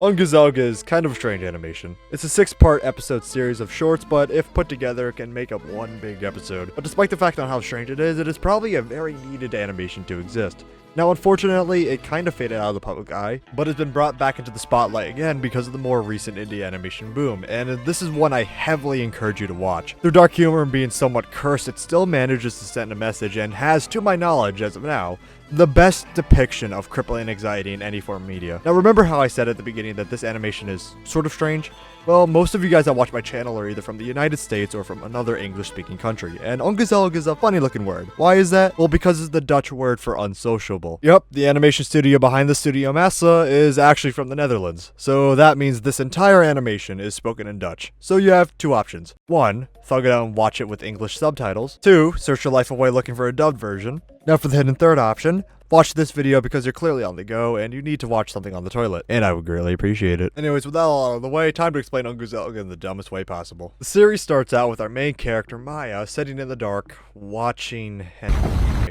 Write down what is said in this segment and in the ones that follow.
Ongezellig is kind of a strange animation. It's a 6-part episode series of shorts, but if put together, it can make up one big episode. But despite the fact on how strange it is probably a very needed animation to exist. Now, unfortunately, it kind of faded out of the public eye, but has been brought back into the spotlight again because of the more recent indie animation boom, and this is one I heavily encourage you to watch. Through dark humor and being somewhat cursed, it still manages to send a message and has, to my knowledge as of now, the best depiction of crippling anxiety in any form of media. Now, remember how I said at the beginning that this animation is sort of strange? Well, most of you guys that watch my channel are either from the United States or from another English-speaking country, and ongezellig is a funny-looking word. Why is that? Well, because it's the Dutch word for unsociable. Yep, the animation studio behind the Studio Massa is actually from the Netherlands, so that means this entire animation is spoken in Dutch. So you have two options. 1, thug it out and watch it with English subtitles. 2, search your life away looking for a dubbed version. Now for the hidden third option, watch this video because you're clearly on the go and you need to watch something on the toilet, and I would greatly appreciate it. Anyways, with that all out of the way, time to explain Ongezellig in the dumbest way possible. The series starts out with our main character, Maya, sitting in the dark, watching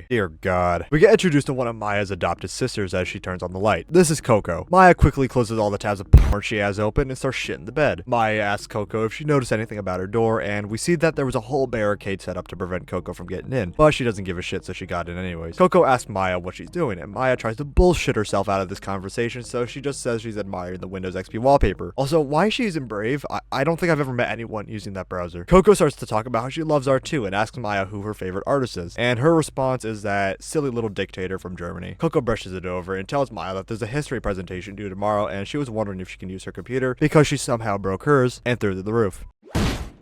Dear God. We get introduced to one of Maya's adopted sisters as she turns on the light. This is Coco. Maya quickly closes all the tabs of porn she has open and starts shitting the bed. Maya asks Coco if she noticed anything about her door, and we see that there was a whole barricade set up to prevent Coco from getting in, but she doesn't give a shit, so she got in anyways. Coco asks Maya what she's doing, and Maya tries to bullshit herself out of this conversation, so she just says she's admiring the Windows XP wallpaper. Also, why is she using Brave? I don't think I've ever met anyone using that browser. Coco starts to talk about how she loves art too and asks Maya who her favorite artist is, and her response is that silly little dictator from Germany. Coco brushes it over and tells Maya that there's a history presentation due tomorrow, and she was wondering if she can use her computer because she somehow broke hers and threw it through the roof.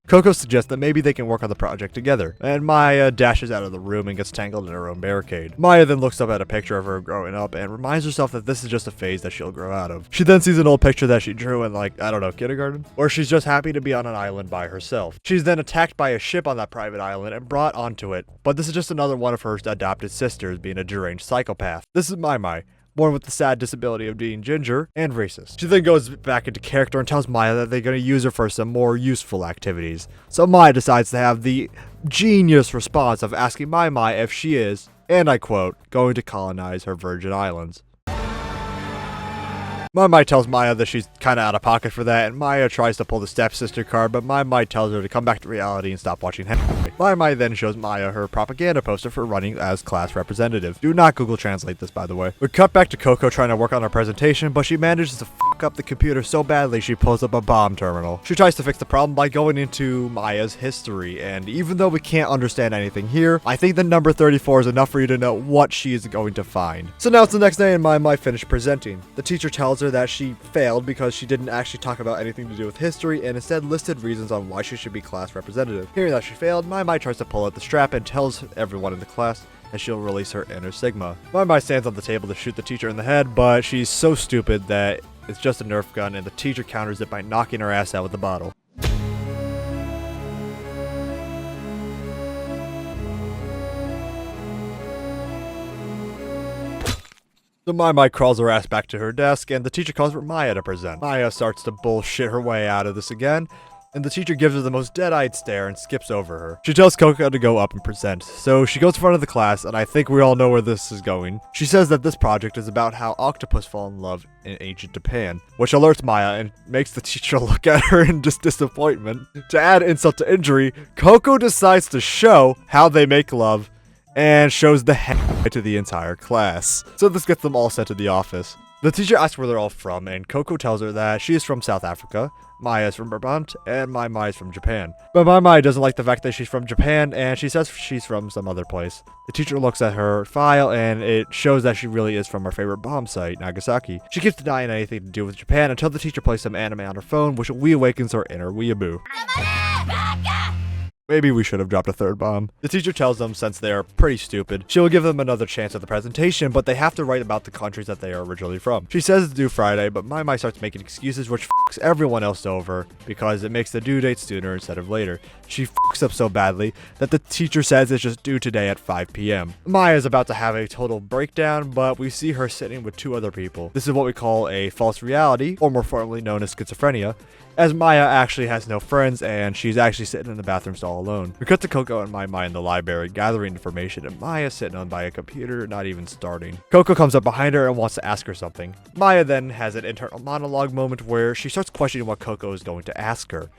Coco suggests that maybe they can work on the project together, and Maya dashes out of the room and gets tangled in her own barricade. Maya then looks up at a picture of her growing up and reminds herself that this is just a phase that she'll grow out of. She then sees an old picture that she drew in, like, I don't know, kindergarten? Or she's just happy to be on an island by herself. She's then attacked by a ship on that private island and brought onto it, but this is just another one of her adopted sisters being a deranged psychopath. This is Mai, born with the sad disability of being ginger and racist. She then goes back into character and tells Maya that they're going to use her for some more useful activities. So Maya decides to have the genius response of asking Mai if she is, and I quote, going to colonize her Virgin Islands. Mai tells Maya that she's kinda out of pocket for that, and Maya tries to pull the stepsister card, but Mai tells her to come back to reality and stop watching hentai. Mai then shows Maya her propaganda poster for running as class representative. Do not Google Translate this, by the way. We cut back to Coco trying to work on her presentation, but she manages to fuck up the computer so badly she pulls up a bomb terminal. She tries to fix the problem by going into Maya's history, and even though we can't understand anything here, I think the number 34 is enough for you to know what she is going to find. So now it's the next day and Mai finished presenting. The teacher tells her that she failed because she didn't actually talk about anything to do with history and instead listed reasons on why she should be class representative. Hearing that she failed, Mai tries to pull out the strap and tells everyone in the class that she'll release her inner Sigma. Mai stands on the table to shoot the teacher in the head, but she's so stupid that it's just a Nerf gun and the teacher counters it by knocking her ass out with the bottle. So Mai crawls her ass back to her desk, and the teacher calls for Maya to present. Maya starts to bullshit her way out of this again, and the teacher gives her the most dead-eyed stare and skips over her. She tells Coco to go up and present, so she goes in front of the class, and I think we all know where this is going. She says that this project is about how octopus fall in love in ancient Japan, which alerts Maya and makes the teacher look at her in just disappointment. To add insult to injury, Coco decides to show how they make love and shows the head to the entire class. So this gets them all sent to the office. The teacher asks where they're all from, and Coco tells her that she is from South Africa, Maya is from Brabant, and Mai is from Japan. But Mai doesn't like the fact that she's from Japan, and she says she's from some other place. The teacher looks at her file, and it shows that she really is from her favorite bomb site, Nagasaki. She keeps denying anything to do with Japan until the teacher plays some anime on her phone, which reawakens her inner weeaboo. Maybe we should have dropped a third bomb. The teacher tells them since they are pretty stupid, she will give them another chance at the presentation, but they have to write about the countries that they are originally from. She says it's due Friday, but Mai starts making excuses which fucks everyone else over because it makes the due date sooner instead of later. She fucks up so badly that the teacher says it's just due today at 5 p.m. Maya is about to have a total breakdown, but we see her sitting with two other people. This is what we call a false reality, or more formally known as schizophrenia, as Maya actually has no friends and she's actually sitting in the bathroom stall all alone. We cut to Coco and Mai in the library gathering information, and Maya sitting on by a computer, not even starting. Coco comes up behind her and wants to ask her something. Maya then has an internal monologue moment where she starts questioning what Coco is going to ask her.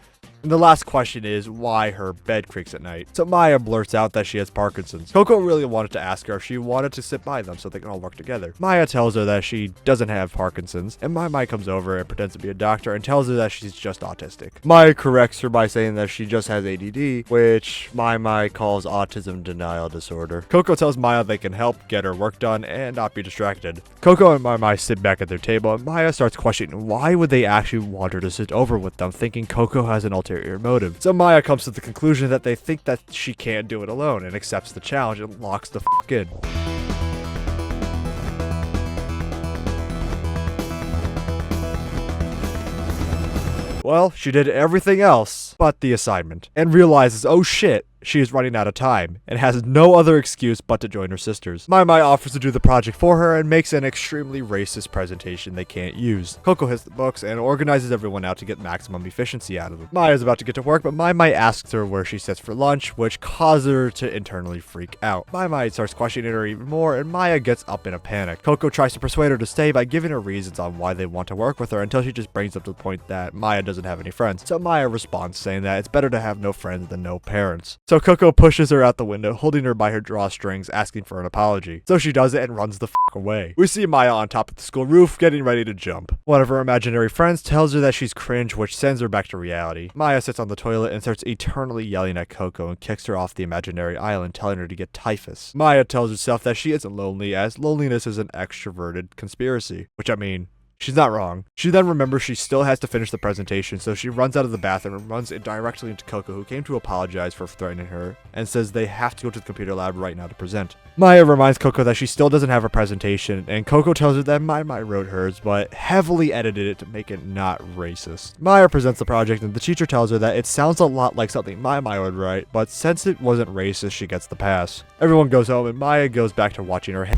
And the last question is why her bed creaks at night. So Maya blurts out that she has Parkinson's. Coco really wanted to ask her if she wanted to sit by them so they can all work together. Maya tells her that she doesn't have Parkinson's, and Mai comes over and pretends to be a doctor and tells her that she's just autistic. Maya corrects her by saying that she just has ADD, which Mai calls autism denial disorder. Coco tells Maya they can help get her work done and not be distracted. Coco and Mai sit back at their table, and Maya starts questioning why would they actually want her to sit over with them, thinking Coco has an ulterior motive. So Maya comes to the conclusion that they think that she can't do it alone and accepts the challenge and locks the f*** in. Well, she did everything else but the assignment, and realizes, oh shit, she is running out of time, and has no other excuse but to join her sisters. Mai offers to do the project for her and makes an extremely racist presentation they can't use. Coco hits the books and organizes everyone out to get maximum efficiency out of them. Maya is about to get to work, but Mai asks her where she sits for lunch, which causes her to internally freak out. Mai starts questioning her even more, and Maya gets up in a panic. Coco tries to persuade her to stay by giving her reasons on why they want to work with her until she just brings up the point that Maya doesn't have any friends. So Maya responds saying that it's better to have no friends than no parents. So Coco pushes her out the window, holding her by her drawstrings, asking for an apology. So she does it and runs the f*** away. We see Maya on top of the school roof, getting ready to jump. One of her imaginary friends tells her that she's cringe, which sends her back to reality. Maya sits on the toilet and starts eternally yelling at Coco and kicks her off the imaginary island, telling her to get typhus. Maya tells herself that she isn't lonely, as loneliness is an extroverted conspiracy. Which, I mean, she's not wrong. She then remembers she still has to finish the presentation, so she runs out of the bathroom and runs directly into Coco, who came to apologize for threatening her, and says they have to go to the computer lab right now to present. Maya reminds Coco that she still doesn't have a presentation, and Coco tells her that Mai wrote hers, but heavily edited it to make it not racist. Maya presents the project, and the teacher tells her that it sounds a lot like something Mai would write, but since it wasn't racist, she gets the pass. Everyone goes home, and Maya goes back to watching her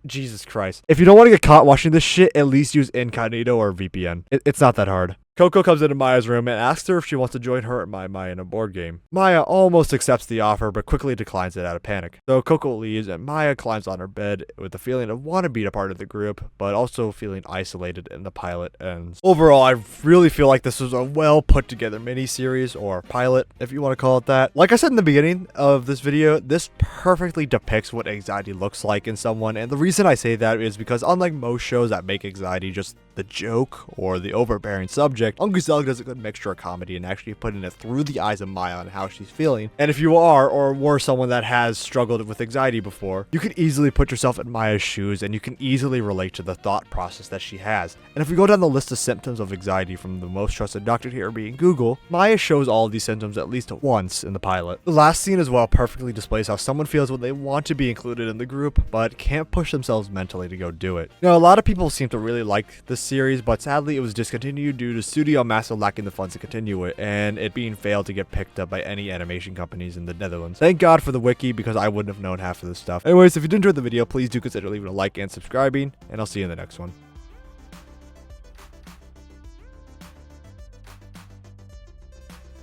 Jesus Christ. If you don't want to get caught watching this shit, at least use incognito or VPN. It's not that hard. Coco comes into Maya's room and asks her if she wants to join her and Mai in a board game. Maya almost accepts the offer, but quickly declines it out of panic. So Coco leaves, and Maya climbs on her bed with the feeling of wanting to be a part of the group, but also feeling isolated, and the pilot ends. Overall, I really feel like this was a well put together miniseries, or pilot, if you want to call it that. Like I said in the beginning of this video, this perfectly depicts what anxiety looks like in someone, and the reason I say that is because unlike most shows that make anxiety just the joke or the overbearing subject, Ongezellig does a good mixture of comedy and actually putting it through the eyes of Maya on how she's feeling. And if you are or were someone that has struggled with anxiety before, you can easily put yourself in Maya's shoes and you can easily relate to the thought process that she has. And if we go down the list of symptoms of anxiety from the most trusted doctor here being Google, Maya shows all of these symptoms at least once in the pilot. The last scene as well perfectly displays how someone feels when they want to be included in the group, but can't push themselves mentally to go do it. Now, a lot of people seem to really like this series, but sadly it was discontinued due to Studio Massive lacking the funds to continue it, and it being failed to get picked up by any animation companies in the Netherlands. Thank God for the wiki, because I wouldn't have known half of this stuff. Anyways, if you did enjoy the video, please do consider leaving a like and subscribing, and I'll see you in the next one.